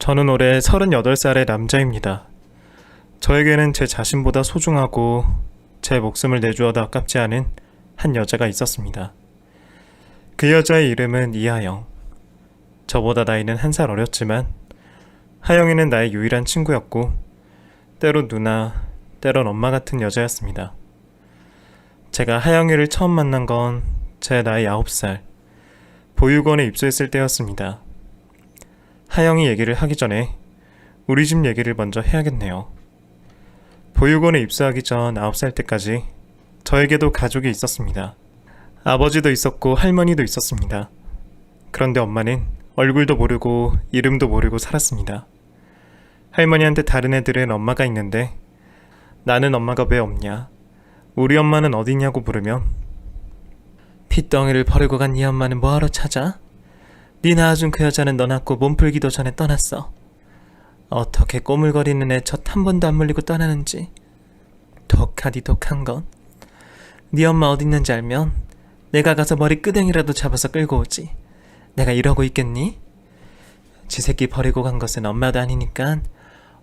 저는 올해 38살의 남자입니다. 저에게는 제 자신보다 소중하고 제 목숨을 내주어도 아깝지 않은 한 여자가 있었습니다. 그 여자의 이름은 이하영. 저보다 나이는 1살 어렸지만 하영이는 나의 유일한 친구였고 때론 누나, 때론 엄마 같은 여자였습니다. 제가 하영이를 처음 만난 건 제 나이 9살, 보육원에 입소했을 때였습니다. 하영이 얘기를 하기 전에 우리 집 얘기를 먼저 해야겠네요. 보육원에 입소하기 전 9살 때까지 저에게도 가족이 있었습니다. 아버지도 있었고 할머니도 있었습니다. 그런데 엄마는 얼굴도 모르고 이름도 모르고 살았습니다. 할머니한테 다른 애들은 엄마가 있는데 나는 엄마가 왜 없냐? 우리 엄마는 어디냐고 물으면 핏덩이를 버리고 간 네 엄마는 뭐하러 찾아? 네 낳아준 그 여자는 너 낳고 몸풀기도 전에 떠났어. 어떻게 꼬물거리는 애 젖 한 번도 안 물리고 떠나는지. 독하디 독한 건. 네 엄마 어디 있는지 알면 내가 가서 머리 끄댕이라도 잡아서 끌고 오지. 내가 이러고 있겠니? 지 새끼 버리고 간 것은 엄마도 아니니까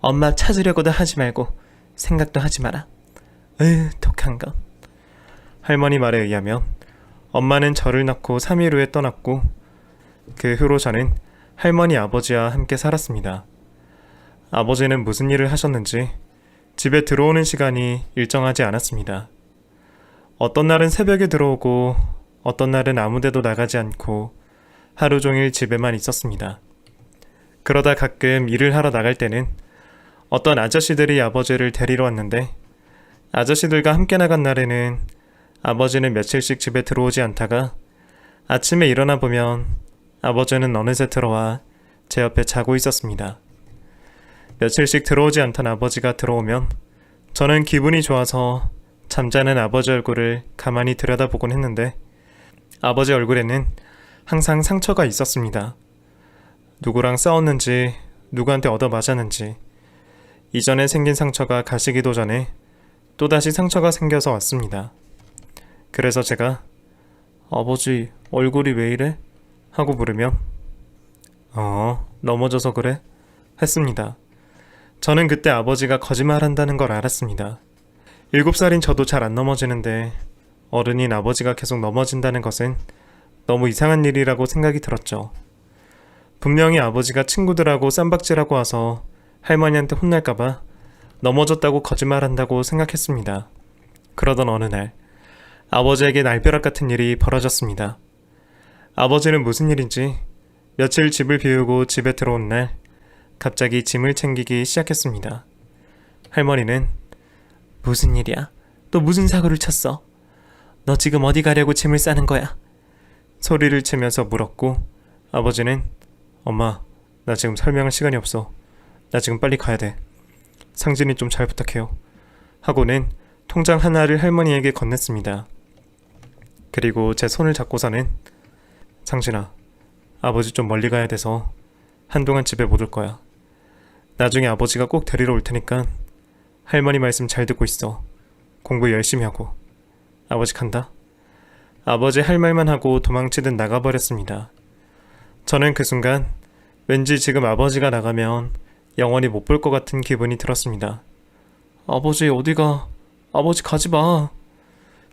엄마 찾으려고도 하지 말고 생각도 하지 마라. 독한 건. 할머니 말에 의하면 엄마는 저를 낳고 3일 후에 떠났고 그 후로 저는 할머니 아버지와 함께 살았습니다. 아버지는 무슨 일을 하셨는지 집에 들어오는 시간이 일정하지 않았습니다. 어떤 날은 새벽에 들어오고 어떤 날은 아무데도 나가지 않고 하루 종일 집에만 있었습니다. 그러다 가끔 일을 하러 나갈 때는 어떤 아저씨들이 아버지를 데리러 왔는데 아저씨들과 함께 나간 날에는 아버지는 며칠씩 집에 들어오지 않다가 아침에 일어나 보면 아버지는 어느새 들어와 제 옆에 자고 있었습니다. 며칠씩 들어오지 않던 아버지가 들어오면 저는 기분이 좋아서 잠자는 아버지 얼굴을 가만히 들여다보곤 했는데 아버지 얼굴에는 항상 상처가 있었습니다. 누구랑 싸웠는지 누구한테 얻어맞았는지 이전에 생긴 상처가 가시기도 전에 또다시 상처가 생겨서 왔습니다. 그래서 제가 아버지 얼굴이 왜 이래? 하고 물으면 넘어져서 그래? 했습니다. 저는 그때 아버지가 거짓말한다는 걸 알았습니다. 7살인 저도 잘 안 넘어지는데 어른인 아버지가 계속 넘어진다는 것은 너무 이상한 일이라고 생각이 들었죠. 분명히 아버지가 친구들하고 쌈박질하고 와서 할머니한테 혼날까봐 넘어졌다고 거짓말한다고 생각했습니다. 그러던 어느 날 아버지에게 날벼락 같은 일이 벌어졌습니다. 아버지는 무슨 일인지 며칠 집을 비우고 집에 들어온 날 갑자기 짐을 챙기기 시작했습니다. 할머니는 무슨 일이야? 또 무슨 사고를 쳤어? 너 지금 어디 가려고 짐을 싸는 거야? 소리를 치면서 물었고 아버지는 엄마, 나 지금 설명할 시간이 없어. 나 지금 빨리 가야 돼. 상진이 좀 잘 부탁해요. 하고는 통장 하나를 할머니에게 건넸습니다. 그리고 제 손을 잡고서는 상진아, 아버지 좀 멀리 가야 돼서 한동안 집에 못 올 거야. 나중에 아버지가 꼭 데리러 올 테니까 할머니 말씀 잘 듣고 있어. 공부 열심히 하고. 아버지 간다. 아버지 할 말만 하고 도망치듯 나가버렸습니다. 저는 그 순간 왠지 지금 아버지가 나가면 영원히 못 볼 것 같은 기분이 들었습니다. 아버지 어디가? 아버지 가지마.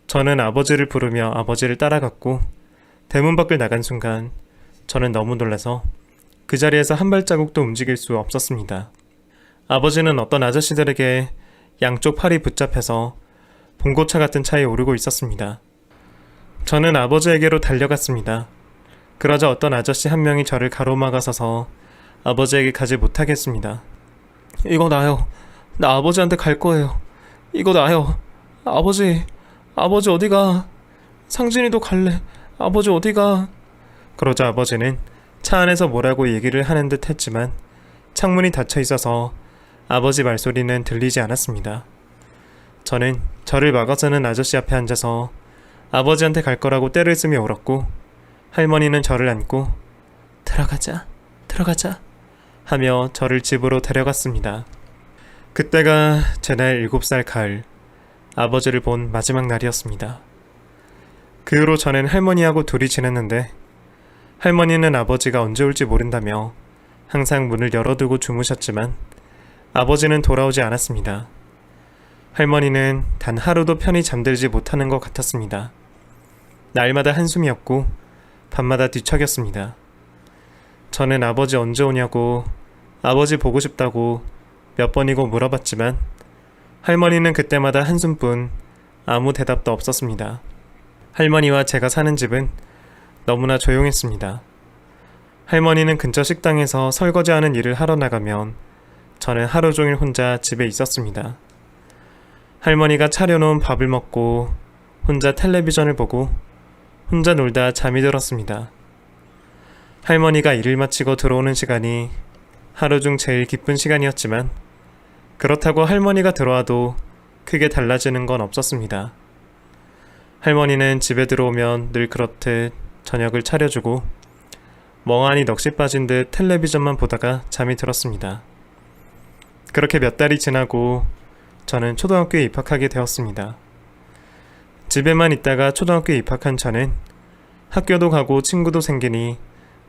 저는 아버지를 부르며 아버지를 따라갔고 대문 밖을 나간 순간 저는 너무 놀라서 그 자리에서 한 발자국도 움직일 수 없었습니다. 아버지는 어떤 아저씨들에게 양쪽 팔이 붙잡혀서 봉고차 같은 차에 오르고 있었습니다. 저는 아버지에게로 달려갔습니다. 그러자 어떤 아저씨 한 명이 저를 가로막아서서 아버지에게 가지 못하게 했습니다. 이거 나요. 나 아버지한테 갈 거예요. 이거 나요. 아버지 어디가? 상진이도 갈래. 아버지 어디가? 그러자 아버지는 차 안에서 뭐라고 얘기를 하는 듯 했지만 창문이 닫혀 있어서 아버지 말소리는 들리지 않았습니다. 저는 저를 막아서는 아저씨 앞에 앉아서 아버지한테 갈 거라고 떼를 쓰며 울었고 할머니는 저를 안고 들어가자 하며 저를 집으로 데려갔습니다. 그때가 제 나이 7살 가을, 아버지를 본 마지막 날이었습니다. 그 후로 저는 할머니하고 둘이 지냈는데 할머니는 아버지가 언제 올지 모른다며 항상 문을 열어두고 주무셨지만 아버지는 돌아오지 않았습니다. 할머니는 단 하루도 편히 잠들지 못하는 것 같았습니다. 날마다 한숨이었고 밤마다 뒤척였습니다. 저는 아버지 언제 오냐고, 아버지 보고 싶다고 몇 번이고 물어봤지만 할머니는 그때마다 한숨뿐 아무 대답도 없었습니다. 할머니와 제가 사는 집은 너무나 조용했습니다. 할머니는 근처 식당에서 설거지하는 일을 하러 나가면 저는 하루 종일 혼자 집에 있었습니다. 할머니가 차려놓은 밥을 먹고 혼자 텔레비전을 보고 혼자 놀다 잠이 들었습니다. 할머니가 일을 마치고 들어오는 시간이 하루 중 제일 기쁜 시간이었지만 그렇다고 할머니가 들어와도 크게 달라지는 건 없었습니다. 할머니는 집에 들어오면 늘 그렇듯 저녁을 차려주고 멍하니 넋이 빠진 듯 텔레비전만 보다가 잠이 들었습니다. 그렇게 몇 달이 지나고 저는 초등학교에 입학하게 되었습니다. 집에만 있다가 초등학교에 입학한 저는 학교도 가고 친구도 생기니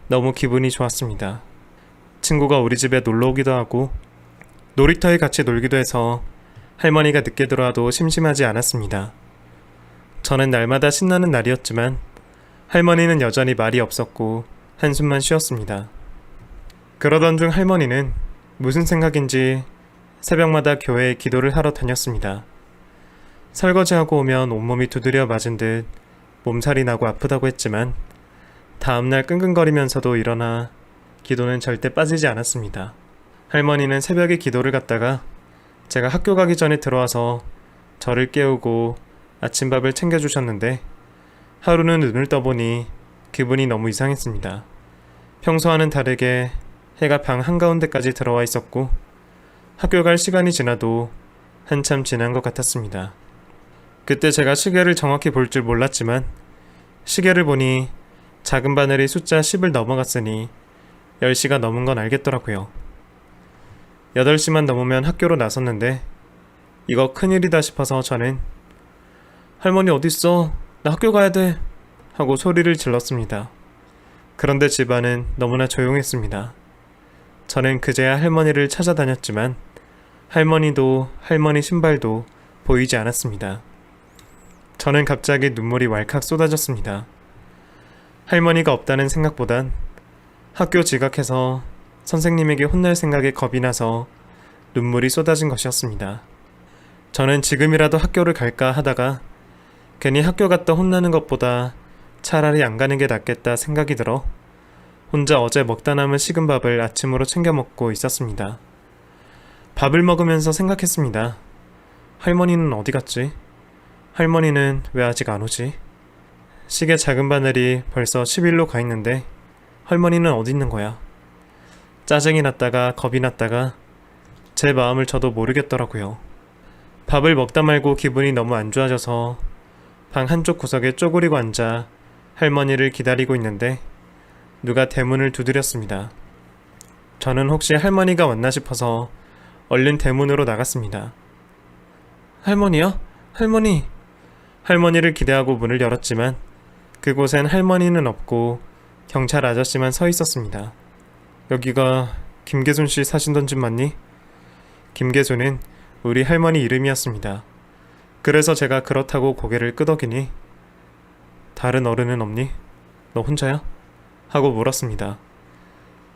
너무 기분이 좋았습니다. 친구가 우리 집에 놀러 오기도 하고 놀이터에 같이 놀기도 해서 할머니가 늦게 들어와도 심심하지 않았습니다. 저는 날마다 신나는 날이었지만 할머니는 여전히 말이 없었고 한숨만 쉬었습니다. 그러던 중 할머니는 무슨 생각인지 새벽마다 교회에 기도를 하러 다녔습니다. 설거지하고 오면 온몸이 두드려 맞은 듯 몸살이 나고 아프다고 했지만 다음날 끙끙거리면서도 일어나 기도는 절대 빠지지 않았습니다. 할머니는 새벽에 기도를 갔다가 제가 학교 가기 전에 들어와서 저를 깨우고 아침밥을 챙겨주셨는데 하루는 눈을 떠보니 기분이 너무 이상했습니다. 평소와는 다르게 해가 방 한가운데까지 들어와 있었고 학교 갈 시간이 지나도 한참 지난 것 같았습니다. 그때 제가 시계를 정확히 볼 줄 몰랐지만 시계를 보니 작은 바늘이 숫자 10을 넘어갔으니 10시가 넘은 건 알겠더라고요. 8시만 넘으면 학교로 나섰는데 이거 큰일이다 싶어서 저는 할머니 어딨어? 나 학교 가야 돼! 하고 소리를 질렀습니다. 그런데 집안은 너무나 조용했습니다. 저는 그제야 할머니를 찾아다녔지만 할머니도 할머니 신발도 보이지 않았습니다. 저는 갑자기 눈물이 왈칵 쏟아졌습니다. 할머니가 없다는 생각보단 학교 지각해서 선생님에게 혼날 생각에 겁이 나서 눈물이 쏟아진 것이었습니다. 저는 지금이라도 학교를 갈까 하다가 괜히 학교 갔다 혼나는 것보다 차라리 안 가는 게 낫겠다 생각이 들어 혼자 어제 먹다 남은 식은 밥을 아침으로 챙겨 먹고 있었습니다. 밥을 먹으면서 생각했습니다. 할머니는 어디 갔지? 할머니는 왜 아직 안 오지? 시계 작은 바늘이 벌써 10일로 가 있는데 할머니는 어디 있는 거야? 짜증이 났다가 겁이 났다가 제 마음을 저도 모르겠더라고요. 밥을 먹다 말고 기분이 너무 안 좋아져서 방 한쪽 구석에 쪼그리고 앉아 할머니를 기다리고 있는데 누가 대문을 두드렸습니다. 저는 혹시 할머니가 왔나 싶어서 얼른 대문으로 나갔습니다. 할머니요? 할머니! 할머니를 기대하고 문을 열었지만 그곳엔 할머니는 없고 경찰 아저씨만 서 있었습니다. 여기가 김계순 씨 사시던 집 맞니? 김계순은 우리 할머니 이름이었습니다. 그래서 제가 그렇다고 고개를 끄덕이니 다른 어른은 없니? 너 혼자야? 하고 물었습니다.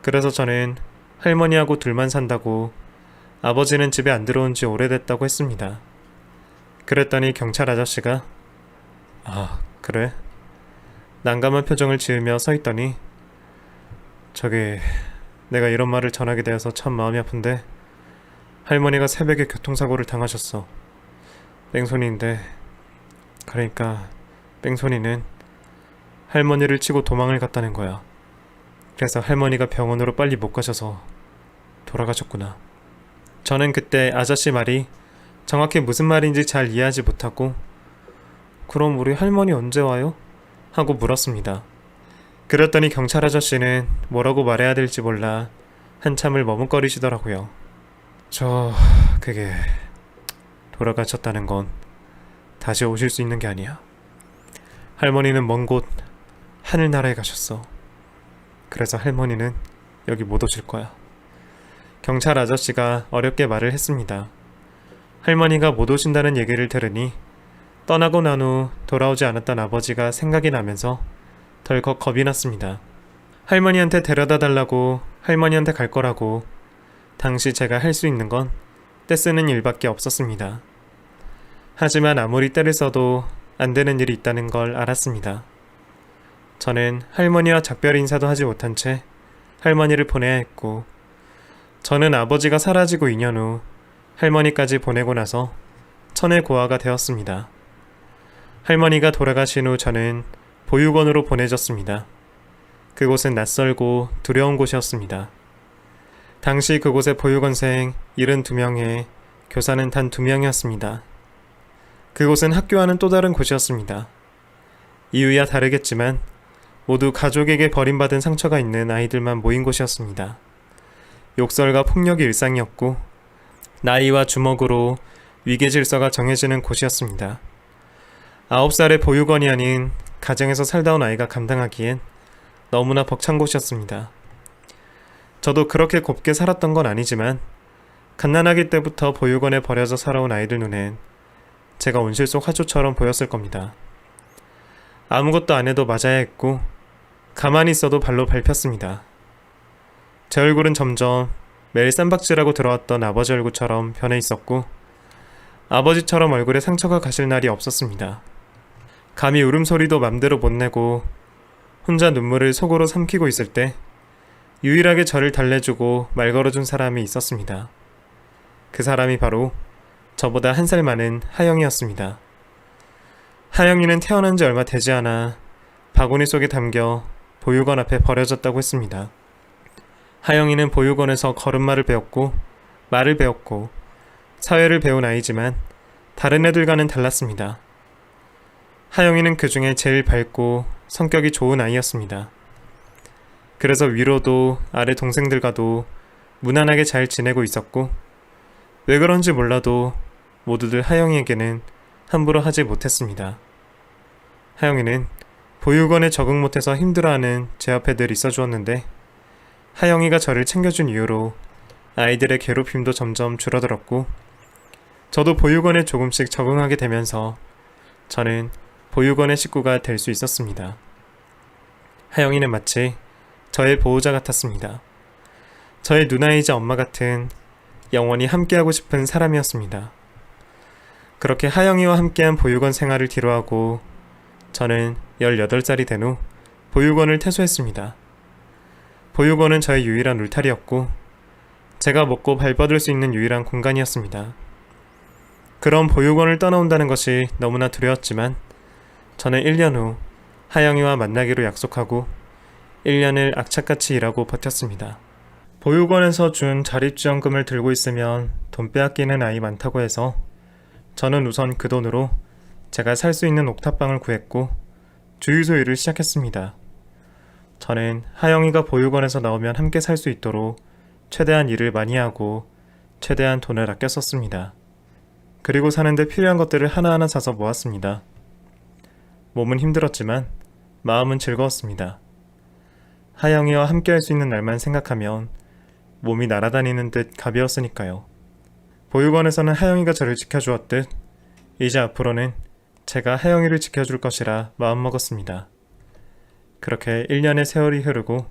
그래서 저는 할머니하고 둘만 산다고 아버지는 집에 안 들어온 지 오래됐다고 했습니다. 그랬더니 경찰 아저씨가 아, 그래? 난감한 표정을 지으며 서 있더니 저기 내가 이런 말을 전하게 되어서 참 마음이 아픈데 할머니가 새벽에 교통사고를 당하셨어. 뺑소니인데 그러니까 뺑소니는 할머니를 치고 도망을 갔다는 거야. 그래서 할머니가 병원으로 빨리 못 가셔서 돌아가셨구나. 저는 그때 아저씨 말이 정확히 무슨 말인지 잘 이해하지 못하고 그럼 우리 할머니 언제 와요? 하고 물었습니다. 그랬더니 경찰 아저씨는 뭐라고 말해야 될지 몰라 한참을 머뭇거리시더라고요. 그게 돌아가셨다는 건 다시 오실 수 있는 게 아니야. 할머니는 먼 곳 하늘나라에 가셨어. 그래서 할머니는 여기 못 오실 거야. 경찰 아저씨가 어렵게 말을 했습니다. 할머니가 못 오신다는 얘기를 들으니 떠나고 난 후 돌아오지 않았던 아버지가 생각이 나면서 덜컥 겁이 났습니다. 할머니한테 데려다 달라고, 할머니한테 갈 거라고. 당시 제가 할 수 있는 건 떼쓰는 일밖에 없었습니다. 하지만 아무리 떼를 써도 안 되는 일이 있다는 걸 알았습니다. 저는 할머니와 작별 인사도 하지 못한 채 할머니를 보내야 했고, 저는 아버지가 사라지고 2년 후 할머니까지 보내고 나서 천의 고아가 되었습니다. 할머니가 돌아가신 후 저는 보육원으로 보내졌습니다. 그곳은 낯설고 두려운 곳이었습니다. 당시 그곳의 보육원생 72명에 교사는 단 2명이었습니다. 그곳은 학교와는 또 다른 곳이었습니다. 이유야 다르겠지만 모두 가족에게 버림받은 상처가 있는 아이들만 모인 곳이었습니다. 욕설과 폭력이 일상이었고 나이와 주먹으로 위계 질서가 정해지는 곳이었습니다. 9살의 보육원이 아닌 가정에서 살다 온 아이가 감당하기엔 너무나 벅찬 곳이었습니다. 저도 그렇게 곱게 살았던 건 아니지만 갓난아기 때부터 보육원에 버려져 살아온 아이들 눈엔 제가 온실 속 화초처럼 보였을 겁니다. 아무것도 안 해도 맞아야 했고 가만히 있어도 발로 밟혔습니다. 제 얼굴은 점점 매일 쌈박질하고 들어왔던 아버지 얼굴처럼 변해 있었고 아버지처럼 얼굴에 상처가 가실 날이 없었습니다. 감히 울음소리도 맘대로 못 내고 혼자 눈물을 속으로 삼키고 있을 때 유일하게 저를 달래주고 말 걸어준 사람이 있었습니다. 그 사람이 바로 저보다 1살 많은 하영이었습니다. 하영이는 태어난 지 얼마 되지 않아 바구니 속에 담겨 보육원 앞에 버려졌다고 했습니다. 하영이는 보육원에서 걸음마를 배웠고 말을 배웠고 사회를 배운 아이지만 다른 애들과는 달랐습니다. 하영이는 그 중에 제일 밝고 성격이 좋은 아이였습니다. 그래서 위로도 아래 동생들과도 무난하게 잘 지내고 있었고 왜 그런지 몰라도 모두들 하영이에게는 함부로 하지 못했습니다. 하영이는 보육원에 적응 못해서 힘들어하는 제 옆에 늘 있어주었는데 하영이가 저를 챙겨준 이후로 아이들의 괴롭힘도 점점 줄어들었고 저도 보육원에 조금씩 적응하게 되면서 저는 보육원의 식구가 될 수 있었습니다. 하영이는 마치 저의 보호자 같았습니다. 저의 누나이자 엄마 같은 영원히 함께하고 싶은 사람이었습니다. 그렇게 하영이와 함께한 보육원 생활을 뒤로하고 저는 18살이 된 후 보육원을 퇴소했습니다. 보육원은 저의 유일한 울타리였고 제가 먹고 발뻗을 수 있는 유일한 공간이었습니다. 그런 보육원을 떠나온다는 것이 너무나 두려웠지만 저는 1년 후 하영이와 만나기로 약속하고 1년을 악착같이 일하고 버텼습니다. 보육원에서 준 자립지원금을 들고 있으면 돈 빼앗기는 아이 많다고 해서 저는 우선 그 돈으로 제가 살 수 있는 옥탑방을 구했고 주유소 일을 시작했습니다. 저는 하영이가 보육원에서 나오면 함께 살 수 있도록 최대한 일을 많이 하고 최대한 돈을 아껴 썼습니다. 그리고 사는데 필요한 것들을 하나하나 사서 모았습니다. 몸은 힘들었지만 마음은 즐거웠습니다. 하영이와 함께 할 수 있는 날만 생각하면 몸이 날아다니는 듯 가벼웠으니까요. 보육원에서는 하영이가 저를 지켜주었듯 이제 앞으로는 제가 하영이를 지켜줄 것이라 마음먹었습니다. 그렇게 1년의 세월이 흐르고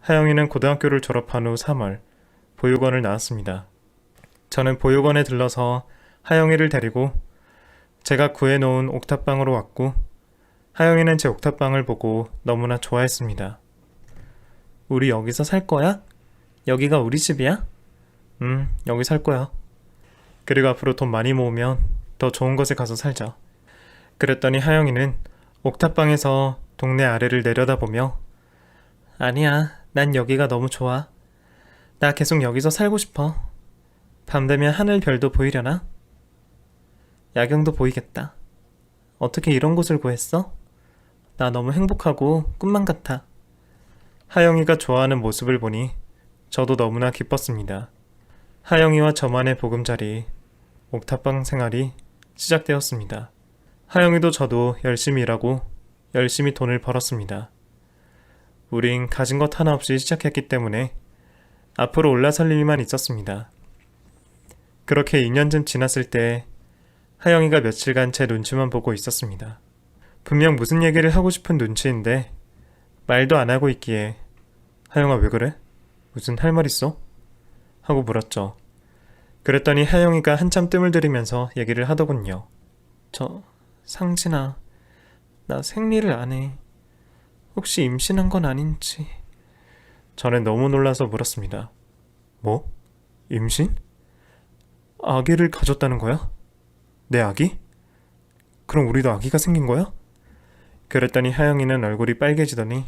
하영이는 고등학교를 졸업한 후 3월 보육원을 나왔습니다. 저는 보육원에 들러서 하영이를 데리고 제가 구해놓은 옥탑방으로 왔고 하영이는 제 옥탑방을 보고 너무나 좋아했습니다. 우리 여기서 살 거야? 여기가 우리 집이야? 여기 살 거야. 그리고 앞으로 돈 많이 모으면 더 좋은 곳에 가서 살자. 그랬더니 하영이는 옥탑방에서 동네 아래를 내려다보며 아니야, 난 여기가 너무 좋아. 나 계속 여기서 살고 싶어. 밤 되면 하늘 별도 보이려나? 야경도 보이겠다. 어떻게 이런 곳을 구했어? 나 너무 행복하고 꿈만 같아. 하영이가 좋아하는 모습을 보니 저도 너무나 기뻤습니다. 하영이와 저만의 보금자리, 옥탑방 생활이 시작되었습니다. 하영이도 저도 열심히 일하고 열심히 돈을 벌었습니다. 우린 가진 것 하나 없이 시작했기 때문에 앞으로 올라설 일만 있었습니다. 그렇게 2년쯤 지났을 때 하영이가 며칠간 제 눈치만 보고 있었습니다. 분명 무슨 얘기를 하고 싶은 눈치인데 말도 안 하고 있기에 하영아 왜 그래? 무슨 할 말 있어? 하고 물었죠. 그랬더니 하영이가 한참 뜸을 들이면서 얘기를 하더군요. 상진아, 나 생리를 안 해. 혹시 임신한 건 아닌지. 저는 너무 놀라서 물었습니다. 뭐? 임신? 아기를 가졌다는 거야? 내 아기? 그럼 우리도 아기가 생긴 거야? 그랬더니 하영이는 얼굴이 빨개지더니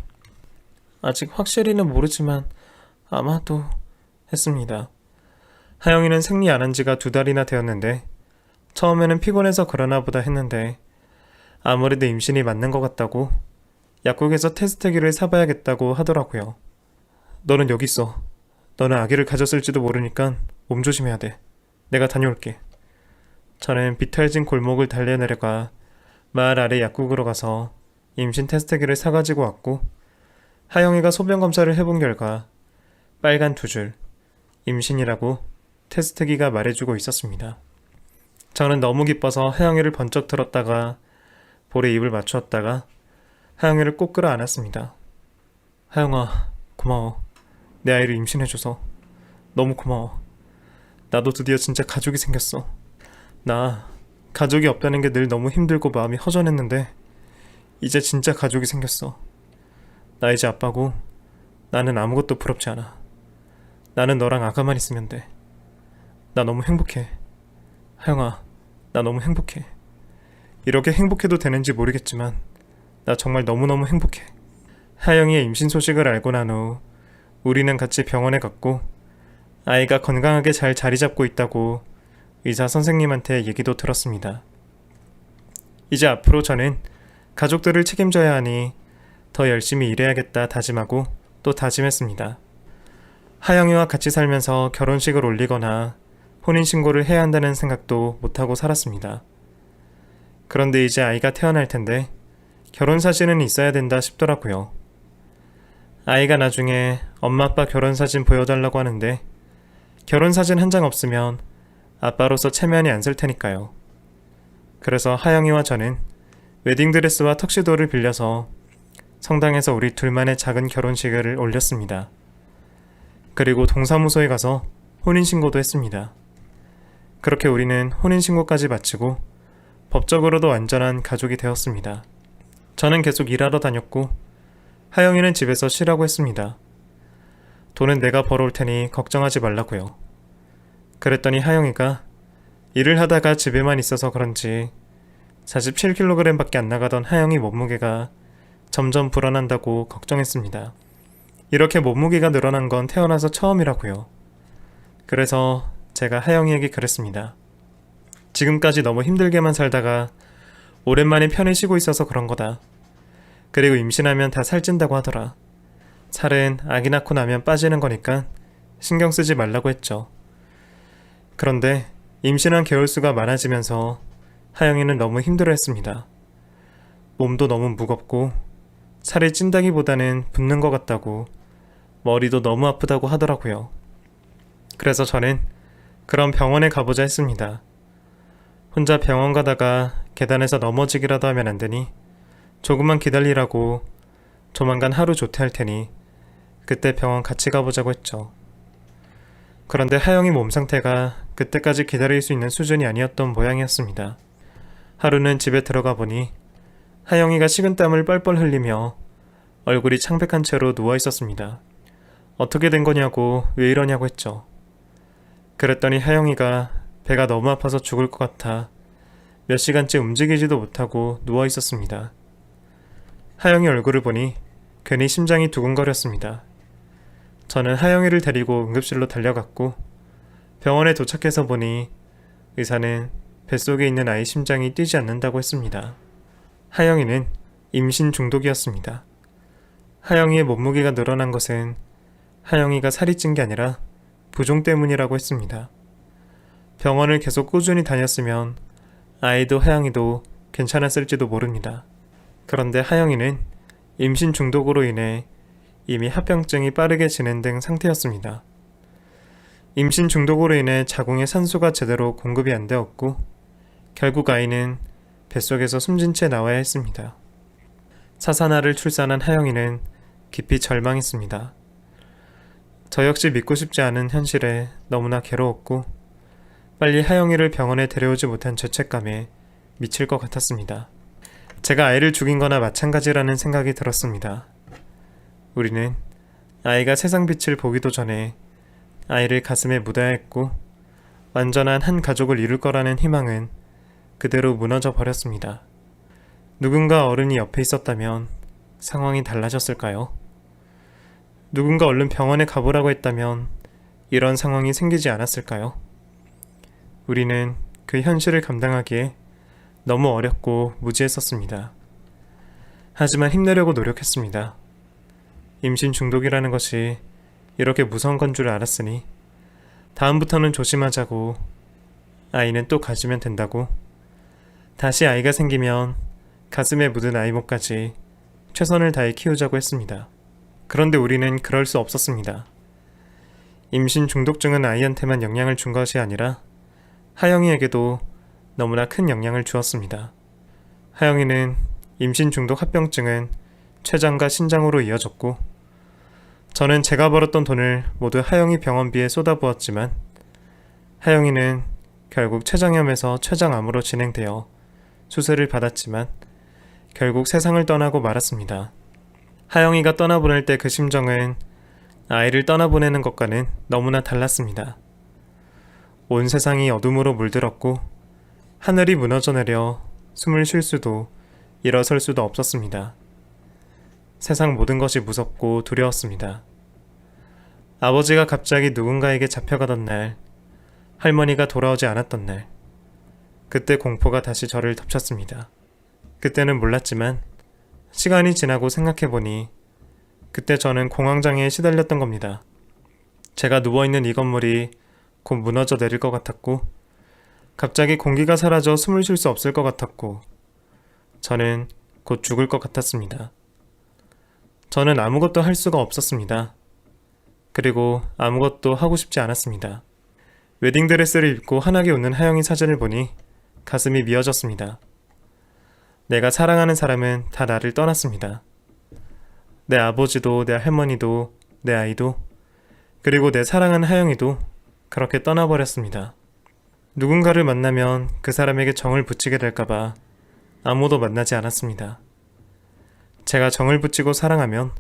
아직 확실히는 모르지만 아마도 했습니다. 하영이는 생리 안 한 지가 2달이나 되었는데 처음에는 피곤해서 그러나 보다 했는데 아무래도 임신이 맞는 것 같다고 약국에서 테스트기를 사봐야겠다고 하더라고요. 너는 여기 있어. 너는 아기를 가졌을지도 모르니까 몸 조심해야 돼. 내가 다녀올게. 저는 비탈진 골목을 달려내려가 마을 아래 약국으로 가서 임신 테스트기를 사가지고 왔고 하영이가 소변 검사를 해본 결과 빨간 2줄, 임신이라고 테스트기가 말해주고 있었습니다. 저는 너무 기뻐서 하영이를 번쩍 들었다가 볼에 입을 맞추었다가 하영이를 꼭 끌어안았습니다. 하영아, 고마워. 내 아이를 임신해줘서 너무 고마워. 나도 드디어 진짜 가족이 생겼어. 나 가족이 없다는 게 늘 너무 힘들고 마음이 허전했는데 이제 진짜 가족이 생겼어. 나 이제 아빠고 나는 아무것도 부럽지 않아. 나는 너랑 아가만 있으면 돼. 나 너무 행복해. 하영아, 나 너무 행복해. 이렇게 행복해도 되는지 모르겠지만 나 정말 너무너무 행복해. 하영이의 임신 소식을 알고 난 후 우리는 같이 병원에 갔고 아이가 건강하게 잘 자리 잡고 있다고 의사 선생님한테 얘기도 들었습니다. 이제 앞으로 저는 가족들을 책임져야 하니 더 열심히 일해야겠다 다짐하고 또 다짐했습니다. 하영이와 같이 살면서 결혼식을 올리거나 혼인신고를 해야 한다는 생각도 못하고 살았습니다. 그런데 이제 아이가 태어날 텐데 결혼사진은 있어야 된다 싶더라고요. 아이가 나중에 엄마 아빠 결혼사진 보여달라고 하는데 결혼사진 한 장 없으면 아빠로서 체면이 안 쓸 테니까요. 그래서 하영이와 저는 웨딩드레스와 턱시도를 빌려서 성당에서 우리 둘만의 작은 결혼식을 올렸습니다. 그리고 동사무소에 가서 혼인신고도 했습니다. 그렇게 우리는 혼인신고까지 마치고 법적으로도 완전한 가족이 되었습니다. 저는 계속 일하러 다녔고 하영이는 집에서 쉬라고 했습니다. 돈은 내가 벌어올 테니 걱정하지 말라고요. 그랬더니 하영이가 일을 하다가 집에만 있어서 그런지 47kg밖에 안 나가던 하영이 몸무게가 점점 불어난다고 걱정했습니다. 이렇게 몸무게가 늘어난 건 태어나서 처음이라고요. 그래서 제가 하영이에게 그랬습니다. 지금까지 너무 힘들게만 살다가 오랜만에 편히 쉬고 있어서 그런 거다. 그리고 임신하면 다 살찐다고 하더라. 살은 아기 낳고 나면 빠지는 거니까 신경 쓰지 말라고 했죠. 그런데 임신한 개월수가 많아지면서 하영이는 너무 힘들어했습니다. 몸도 너무 무겁고 살이 찐다기보다는 붓는 것 같다고 머리도 너무 아프다고 하더라고요. 그래서 저는 그럼 병원에 가보자 했습니다. 혼자 병원 가다가 계단에서 넘어지기라도 하면 안 되니 조금만 기다리라고 조만간 하루 조퇴할 테니 그때 병원 같이 가보자고 했죠. 그런데 하영이 몸 상태가 그때까지 기다릴 수 있는 수준이 아니었던 모양이었습니다. 하루는 집에 들어가 보니 하영이가 식은땀을 뻘뻘 흘리며 얼굴이 창백한 채로 누워 있었습니다. 어떻게 된 거냐고 왜 이러냐고 했죠. 그랬더니 하영이가 배가 너무 아파서 죽을 것 같아 몇 시간째 움직이지도 못하고 누워 있었습니다. 하영이 얼굴을 보니 괜히 심장이 두근거렸습니다. 저는 하영이를 데리고 응급실로 달려갔고 병원에 도착해서 보니 의사는 뱃속에 있는 아이 심장이 뛰지 않는다고 했습니다. 하영이는 임신 중독이었습니다. 하영이의 몸무게가 늘어난 것은 하영이가 살이 찐 게 아니라 부종 때문이라고 했습니다. 병원을 계속 꾸준히 다녔으면 아이도 하영이도 괜찮았을지도 모릅니다. 그런데 하영이는 임신 중독으로 인해 이미 합병증이 빠르게 진행된 상태였습니다. 임신 중독으로 인해 자궁에 산소가 제대로 공급이 안 되었고 결국 아이는 뱃속에서 숨진 채 나와야 했습니다. 사산아를 출산한 하영이는 깊이 절망했습니다. 저 역시 믿고 싶지 않은 현실에 너무나 괴로웠고 빨리 하영이를 병원에 데려오지 못한 죄책감에 미칠 것 같았습니다. 제가 아이를 죽인 거나 마찬가지라는 생각이 들었습니다. 우리는 아이가 세상 빛을 보기도 전에 아이를 가슴에 묻어야 했고 완전한 한 가족을 이룰 거라는 희망은 그대로 무너져 버렸습니다. 누군가 어른이 옆에 있었다면 상황이 달라졌을까요? 누군가 얼른 병원에 가보라고 했다면 이런 상황이 생기지 않았을까요? 우리는 그 현실을 감당하기에 너무 어렵고 무지했었습니다. 하지만 힘내려고 노력했습니다. 임신 중독이라는 것이 이렇게 무서운 건 줄 알았으니 다음부터는 조심하자고, 아이는 또 가지면 된다고, 다시 아이가 생기면 가슴에 묻은 아이 목까지 최선을 다해 키우자고 했습니다. 그런데 우리는 그럴 수 없었습니다. 임신 중독증은 아이한테만 영향을 준 것이 아니라 하영이에게도 너무나 큰 영향을 주었습니다. 하영이는 임신 중독 합병증은 췌장과 신장으로 이어졌고 저는 제가 벌었던 돈을 모두 하영이 병원비에 쏟아부었지만 하영이는 결국 췌장염에서 췌장암으로 진행되어 수술을 받았지만 결국 세상을 떠나고 말았습니다. 하영이가 떠나보낼 때 그 심정은 아이를 떠나보내는 것과는 너무나 달랐습니다. 온 세상이 어둠으로 물들었고 하늘이 무너져 내려 숨을 쉴 수도 일어설 수도 없었습니다. 세상 모든 것이 무섭고 두려웠습니다. 아버지가 갑자기 누군가에게 잡혀가던 날, 할머니가 돌아오지 않았던 날, 그때 공포가 다시 저를 덮쳤습니다. 그때는 몰랐지만 시간이 지나고 생각해보니 그때 저는 공황장애에 시달렸던 겁니다. 제가 누워있는 이 건물이 곧 무너져 내릴 것 같았고 갑자기 공기가 사라져 숨을 쉴 수 없을 것 같았고 저는 곧 죽을 것 같았습니다. 저는 아무것도 할 수가 없었습니다. 그리고 아무것도 하고 싶지 않았습니다. 웨딩드레스를 입고 환하게 웃는 하영이 사진을 보니 가슴이 미어졌습니다. 내가 사랑하는 사람은 다 나를 떠났습니다. 내 아버지도 내 할머니도 내 아이도 그리고 내 사랑하는 하영이도 그렇게 떠나버렸습니다. 누군가를 만나면 그 사람에게 정을 붙이게 될까봐 아무도 만나지 않았습니다. 제가 정을 붙이고 사랑하면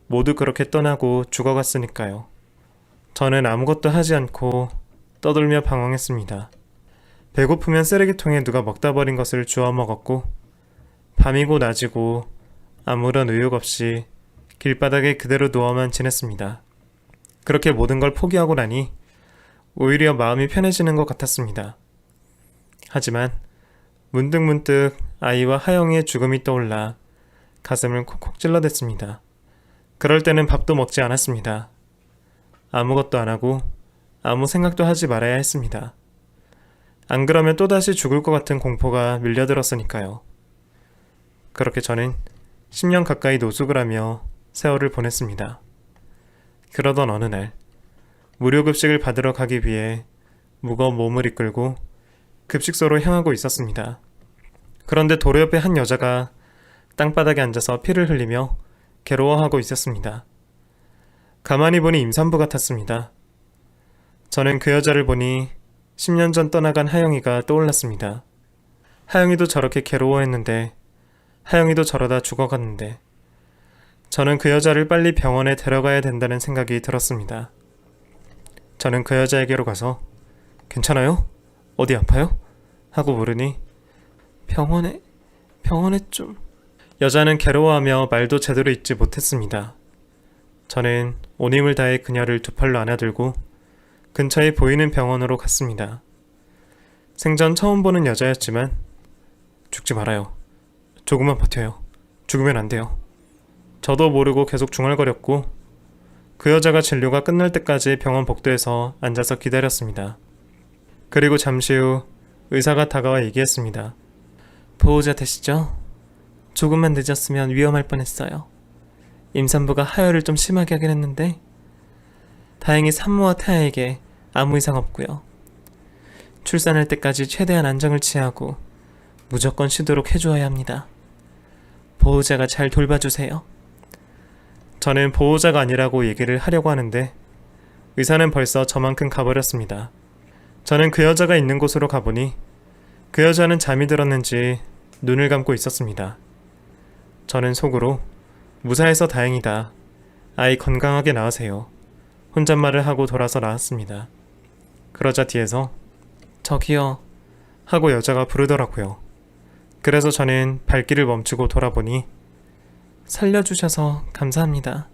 모두 그렇게 떠나고 죽어갔으니까요. 저는 아무것도 하지 않고 떠들며 방황했습니다. 배고프면 쓰레기통에 누가 먹다 버린 것을 주워 먹었고 밤이고 낮이고 아무런 의욕 없이 길바닥에 그대로 누워만 지냈습니다. 그렇게 모든 걸 포기하고 나니 오히려 마음이 편해지는 것 같았습니다. 하지만 문득문득 아이와 하영이의 죽음이 떠올라 가슴을 콕콕 찔러댔습니다. 그럴 때는 밥도 먹지 않았습니다. 아무것도 안 하고 아무 생각도 하지 말아야 했습니다. 안 그러면 또다시 죽을 것 같은 공포가 밀려들었으니까요. 그렇게 저는 10년 가까이 노숙을 하며 세월을 보냈습니다. 그러던 어느 날 무료급식을 받으러 가기 위해 무거운 몸을 이끌고 급식소로 향하고 있었습니다. 그런데 도로 옆에 한 여자가 땅바닥에 앉아서 피를 흘리며 괴로워하고 있었습니다. 가만히 보니 임산부 같았습니다. 저는 그 여자를 보니 10년 전 떠나간 하영이가 떠올랐습니다. 하영이도 저렇게 괴로워했는데 하영이도 저러다 죽어갔는데 저는 그 여자를 빨리 병원에 데려가야 된다는 생각이 들었습니다. 저는 그 여자에게로 가서 괜찮아요? 어디 아파요? 하고 물으니 병원에 좀... 여자는 괴로워하며 말도 제대로 잇지 못했습니다. 저는 온 힘을 다해 그녀를 두 팔로 안아들고 근처에 보이는 병원으로 갔습니다. 생전 처음 보는 여자였지만 죽지 말아요. 조금만 버텨요. 죽으면 안 돼요. 저도 모르고 계속 중얼거렸고 그 여자가 진료가 끝날 때까지 병원 복도에서 앉아서 기다렸습니다. 그리고 잠시 후 의사가 다가와 얘기했습니다. 보호자 되시죠? 조금만 늦었으면 위험할 뻔했어요. 임산부가 하혈을 좀 심하게 하긴 했는데 다행히 산모와 태아에게 아무 이상 없고요. 출산할 때까지 최대한 안정을 취하고 무조건 쉬도록 해주어야 합니다. 보호자가 잘 돌봐주세요. 저는 보호자가 아니라고 얘기를 하려고 하는데 의사는 벌써 저만큼 가버렸습니다. 저는 그 여자가 있는 곳으로 가보니 그 여자는 잠이 들었는지 눈을 감고 있었습니다. 저는 속으로 무사해서 다행이다. 아이 건강하게 낳으세요. 혼잣말을 하고 돌아서 나왔습니다. 그러자 뒤에서 저기요 하고 여자가 부르더라고요. 그래서 저는 발길을 멈추고 돌아보니 살려주셔서 감사합니다.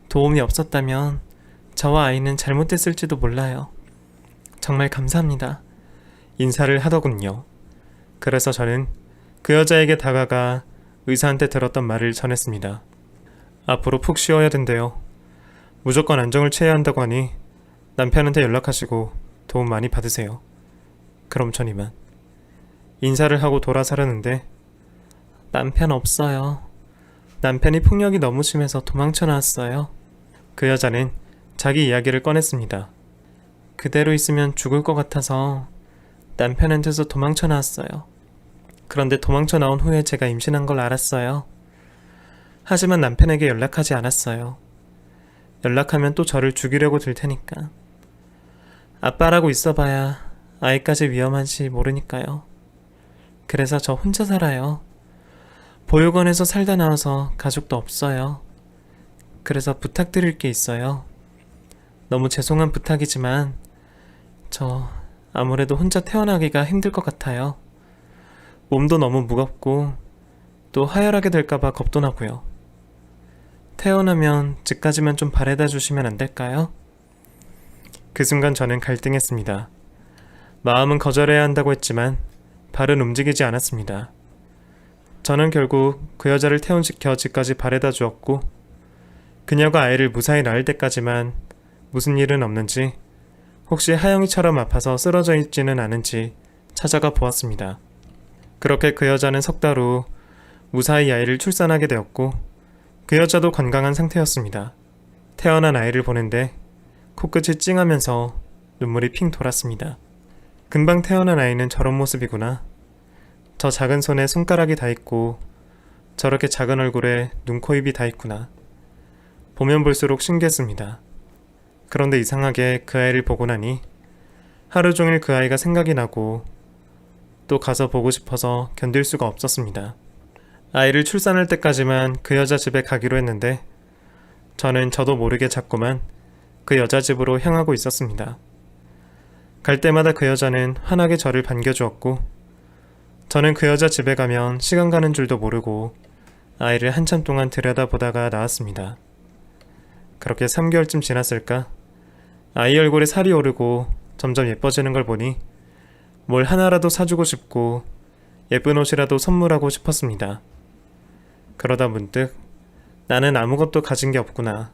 도움이 없었다면 저와 아이는 잘못됐을지도 몰라요. 정말 감사합니다. 인사를 하더군요. 그래서 저는 그 여자에게 다가가 의사한테 들었던 말을 전했습니다. 앞으로 푹 쉬어야 된대요. 무조건 안정을 취해야 한다고 하니 남편한테 연락하시고 도움 많이 받으세요. 그럼 전 이만. 인사를 하고 돌아서려는데 남편 없어요. 남편이 폭력이 너무 심해서 도망쳐 나왔어요. 그 여자는 자기 이야기를 꺼냈습니다. 그대로 있으면 죽을 것 같아서 남편한테서 도망쳐 나왔어요. 그런데 도망쳐 나온 후에 제가 임신한 걸 알았어요. 하지만 남편에게 연락하지 않았어요. 연락하면 또 저를 죽이려고 들 테니까. 아빠라고 있어봐야 아이까지 위험한지 모르니까요. 그래서 저 혼자 살아요. 보육원에서 살다 나와서 가족도 없어요. 그래서 부탁드릴 게 있어요. 너무 죄송한 부탁이지만 저 아무래도 혼자 태어나기가 힘들 것 같아요. 몸도 너무 무겁고 또 하혈하게 될까봐 겁도 나고요. 태어나면 집까지만 좀 바래다 주시면 안 될까요? 그 순간 저는 갈등했습니다. 마음은 거절해야 한다고 했지만 발은 움직이지 않았습니다. 저는 결국 그 여자를 퇴원시켜 집까지 바래다 주었고 그녀가 아이를 무사히 낳을 때까지만 무슨 일은 없는지 혹시 하영이처럼 아파서 쓰러져 있지는 않은지 찾아가 보았습니다. 그렇게 그 여자는 석 달 후 무사히 아이를 출산하게 되었고 그 여자도 건강한 상태였습니다. 태어난 아이를 보는데 코끝이 찡하면서 눈물이 핑 돌았습니다. 금방 태어난 아이는 저런 모습이구나. 저 작은 손에 손가락이 다 있고 저렇게 작은 얼굴에 눈, 코, 입이 다 있구나. 보면 볼수록 신기했습니다. 그런데 이상하게 그 아이를 보고 나니 하루 종일 그 아이가 생각이 나고 또 가서 보고 싶어서 견딜 수가 없었습니다. 아이를 출산할 때까지만 그 여자 집에 가기로 했는데 저는 저도 모르게 자꾸만 그 여자 집으로 향하고 있었습니다. 갈 때마다 그 여자는 환하게 저를 반겨주었고 저는 그 여자 집에 가면 시간 가는 줄도 모르고 아이를 한참 동안 들여다보다가 나왔습니다. 그렇게 3개월쯤 지났을까? 아이 얼굴에 살이 오르고 점점 예뻐지는 걸 보니 뭘 하나라도 사주고 싶고 예쁜 옷이라도 선물하고 싶었습니다. 그러다 문득 나는 아무것도 가진 게 없구나.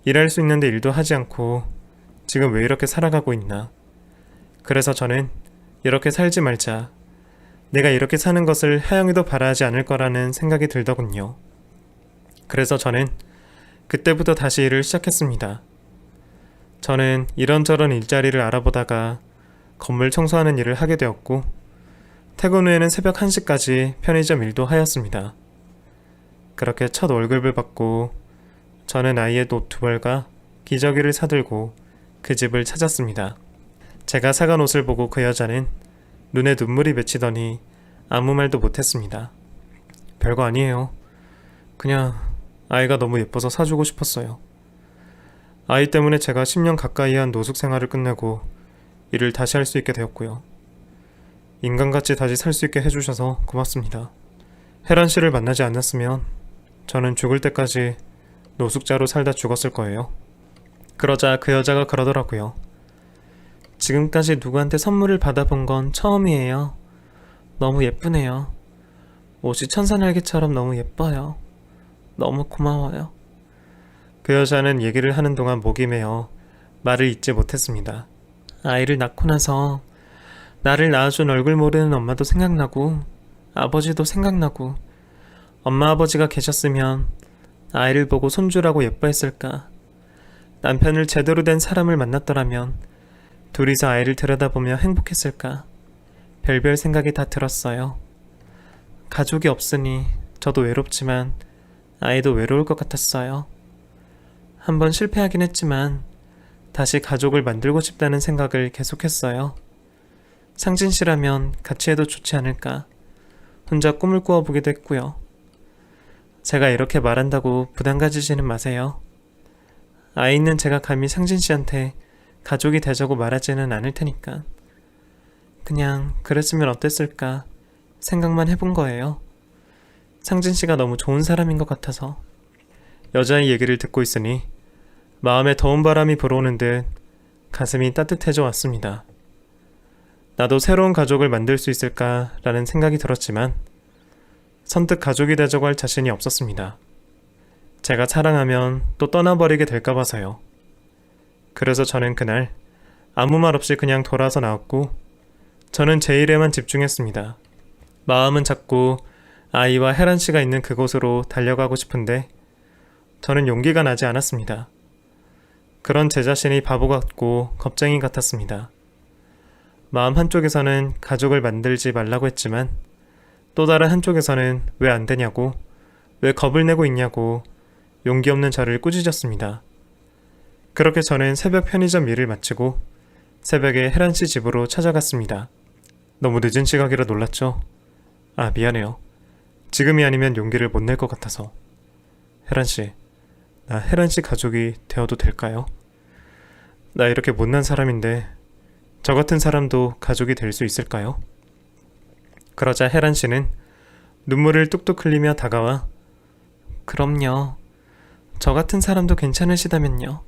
일할 수 있는데 일도 하지 않고 지금 왜 이렇게 살아가고 있나. 그래서 저는 이렇게 살지 말자. 내가 이렇게 사는 것을 하영이도 바라지 않을 거라는 생각이 들더군요. 그래서 저는 그때부터 다시 일을 시작했습니다. 저는 이런저런 일자리를 알아보다가 건물 청소하는 일을 하게 되었고 퇴근 후에는 새벽 1시까지 편의점 일도 하였습니다. 그렇게 첫 월급을 받고 저는 아이의 옷 2벌과 기저귀를 사들고 그 집을 찾았습니다. 제가 사간 옷을 보고 그 여자는 눈에 눈물이 맺히더니 아무 말도 못했습니다. 별거 아니에요. 그냥 아이가 너무 예뻐서 사주고 싶었어요. 아이 때문에 제가 10년 가까이 한 노숙 생활을 끝내고 일을 다시 할 수 있게 되었고요. 인간같이 다시 살 수 있게 해주셔서 고맙습니다. 혜란 씨를 만나지 않았으면 저는 죽을 때까지 노숙자로 살다 죽었을 거예요. 그러자 그 여자가 그러더라고요. 지금까지 누구한테 선물을 받아본 건 처음이에요. 너무 예쁘네요. 옷이 천사날개처럼 너무 예뻐요. 너무 고마워요. 그 여자는 얘기를 하는 동안 목이 메어 말을 잇지 못했습니다. 아이를 낳고 나서 나를 낳아준 얼굴 모르는 엄마도 생각나고 아버지도 생각나고 엄마 아버지가 계셨으면 아이를 보고 손주라고 예뻐했을까? 남편을 제대로 된 사람을 만났더라면 둘이서 아이를 들여다보며 행복했을까? 별별 생각이 다 들었어요. 가족이 없으니 저도 외롭지만 아이도 외로울 것 같았어요. 한번 실패하긴 했지만 다시 가족을 만들고 싶다는 생각을 계속했어요. 상진 씨라면 같이 해도 좋지 않을까? 혼자 꿈을 꾸어보기도 했고요. 제가 이렇게 말한다고 부담 가지지는 마세요. 아이 있는 제가 감히 상진 씨한테 가족이 되자고 말하지는 않을 테니까. 그냥 그랬으면 어땠을까 생각만 해본 거예요. 상진 씨가 너무 좋은 사람인 것 같아서. 여자의 얘기를 듣고 있으니 마음에 더운 바람이 불어오는 듯 가슴이 따뜻해져 왔습니다. 나도 새로운 가족을 만들 수 있을까라는 생각이 들었지만 선뜻 가족이 되자고 할 자신이 없었습니다. 제가 사랑하면 또 떠나버리게 될까 봐서요. 그래서 저는 그날 아무 말 없이 그냥 돌아서 나왔고 저는 제 일에만 집중했습니다. 마음은 자꾸 아이와 혜란 씨가 있는 그곳으로 달려가고 싶은데 저는 용기가 나지 않았습니다. 그런 제 자신이 바보 같고 겁쟁이 같았습니다. 마음 한쪽에서는 가족을 만들지 말라고 했지만 또 다른 한쪽에서는 왜 안 되냐고, 왜 겁을 내고 있냐고 용기 없는 저를 꾸짖었습니다. 그렇게 저는 새벽 편의점 일을 마치고 새벽에 혜란 씨 집으로 찾아갔습니다. 너무 늦은 시각이라 놀랐죠? 아, 미안해요. 지금이 아니면 용기를 못 낼 것 같아서. 혜란 씨, 나 혜란 씨 가족이 되어도 될까요? 나 이렇게 못난 사람인데 저 같은 사람도 가족이 될 수 있을까요? 그러자 혜란 씨는 눈물을 뚝뚝 흘리며 다가와 그럼요. 저 같은 사람도 괜찮으시다면요.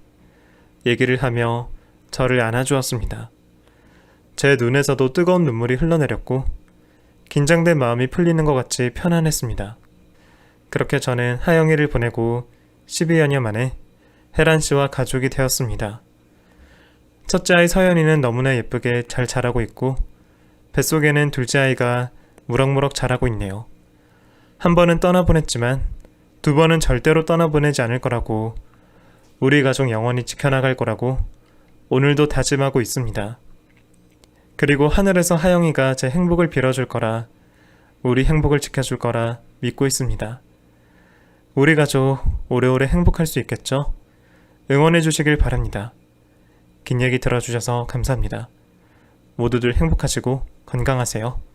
얘기를 하며 저를 안아주었습니다. 제 눈에서도 뜨거운 눈물이 흘러내렸고 긴장된 마음이 풀리는 것 같이 편안했습니다. 그렇게 저는 하영이를 보내고 12여년 만에 혜란 씨와 가족이 되었습니다. 첫째 아이 서연이는 너무나 예쁘게 잘 자라고 있고 뱃속에는 둘째 아이가 무럭무럭 자라고 있네요. 한 번은 떠나보냈지만 두 번은 절대로 떠나보내지 않을 거라고, 우리 가족 영원히 지켜나갈 거라고 오늘도 다짐하고 있습니다. 그리고 하늘에서 하영이가 제 행복을 빌어줄 거라, 우리 행복을 지켜줄 거라 믿고 있습니다. 우리 가족 오래오래 행복할 수 있겠죠? 응원해 주시길 바랍니다. 긴 얘기 들어주셔서 감사합니다. 모두들 행복하시고 건강하세요.